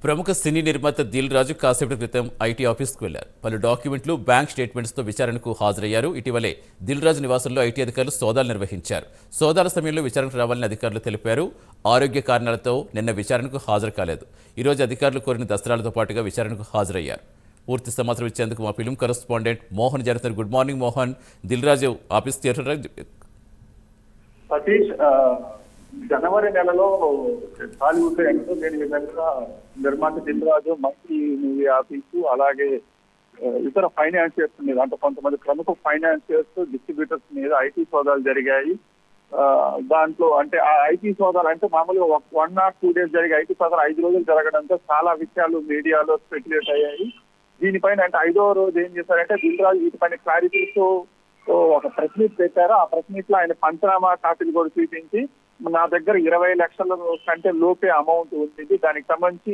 ప్రముఖ సినీ నిర్మాత దిల్ రాజు కాసేపటి క్రితం ఐటీ ఆఫీస్కు వెళ్లారు. పలు డాక్యుమెంట్లు, బ్యాంక్ స్టేట్మెంట్స్తో విచారణకు హాజరయ్యారు. ఇటీవలే దిల్ రాజు నివాసంలో ఐటీ అధికారులు సోదాలు నిర్వహించారు. సోదాల సమయంలో విచారణకు రావాలని అధికారులు తెలిపారు. ఆరోగ్య కారణాలతో నిన్న విచారణకు హాజరు కాలేదు. ఈరోజు అధికారులు కోరిన దస్త్రాలతో పాటుగా విచారణకు హాజరయ్యారు. పూర్తి సమాచారం ఇచ్చేందుకు మా ఫిల్మ్ కరెస్పాండెంట్ మోహన్ జరుగుతారు. Good morning Mohan. దిల్ రాజు ఆఫీస్కి చేరుతారు. సతీష్, జనవరి నెలలో టాలీవుడ్ ఎంతో లేని విధంగా నిర్మాత దిల్ రాజు మంచి మూవీ ఆఫీసు, అలాగే ఇతర ఫైనాన్షియర్స్ మీద అంటే కొంతమంది ప్రముఖ ఫైనాన్షియర్స్, డిస్ట్రిబ్యూటర్స్ మీద ఐటీ సోదాలు జరిగాయి. దాంట్లో అంటే ఆ ఐటీ సోదాలు అంటే మామూలుగా 1 or 2 days జరిగే ఐటీ సోదాలు 5 రోజులు జరగడంతో చాలా విషయాలు మీడియాలో స్పెక్యులేట్ అయ్యాయి. దీనిపైన అంటే 5వ రోజు ఏం చేశారంటే దిల్ రాజు వీటిపైన క్లారిటీతో ఒక ప్రెస్ మీట్ పెట్టారు. ఆ ప్రెస్ మీట్ లో ఆయన పంచనామా కాపీలు కూడా చూపించి నా దగ్గర 20 లక్షల కంటే లోపే అమౌంట్ ఉంది, దానికి సంబంధించి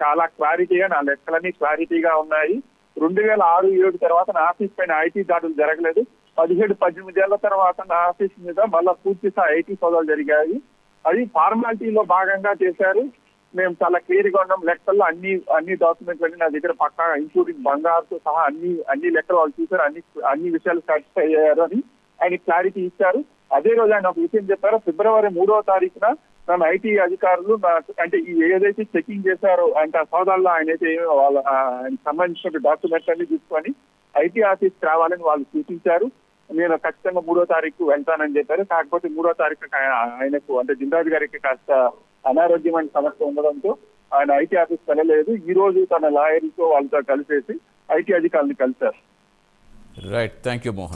చాలా క్లారిటీగా నా లెక్కలన్నీ క్లారిటీగా ఉన్నాయి. 2006-7 తర్వాత నా ఆఫీస్ పైన ఐటీ దాడులు జరగలేదు. 17-18 ఏళ్ల తర్వాత నా ఆఫీస్ మీద మళ్ళా పూర్తి ఐటీ సోదాలు జరిగాయి. అది ఫార్మాలిటీలో భాగంగా చేశారు. మేము చాలా క్లియర్ గా ఉన్నాం. లెక్కల్లో అన్ని డాక్యుమెంట్స్ అన్ని నా దగ్గర పక్కా, ఇంక్లూడింగ్ బంగారుతో సహా అన్ని లెక్కలు వాళ్ళు చూశారు. అన్ని విషయాలు సాటిస్ఫై అయ్యారు అని ఆయన క్లారిటీ ఇచ్చారు. అదే రోజు ఆయన ఒక విషయం చెప్పారు. ఫిబ్రవరి 3వ తారీఖున నన్ను ఐటీ అధికారులు అంటే ఏదైతే చెకింగ్ చేశారో అంటే ఆ సోదాల్లో ఆయనైతే ఆయనకు సంబంధించిన డాక్యుమెంట్స్ అన్ని తీసుకొని ఐటీ ఆఫీస్కి రావాలని వాళ్ళు సూచించారు. నేను ఖచ్చితంగా 3వ తారీఖు వెళ్తానని చెప్పారు. కాకపోతే 3వ తారీఖు ఆయనకు అంటే దిల్ రాజు గారికి కాస్త అనారోగ్యమైన సమస్య ఉండడంతో ఆయన ఐటీ ఆఫీస్కి వెళ్ళలేదు. ఈ రోజు తన లాయర్తో వాళ్ళతో కలిసేసి ఐటీ అధికారులను కలిశారు. Right, thank you Mohan.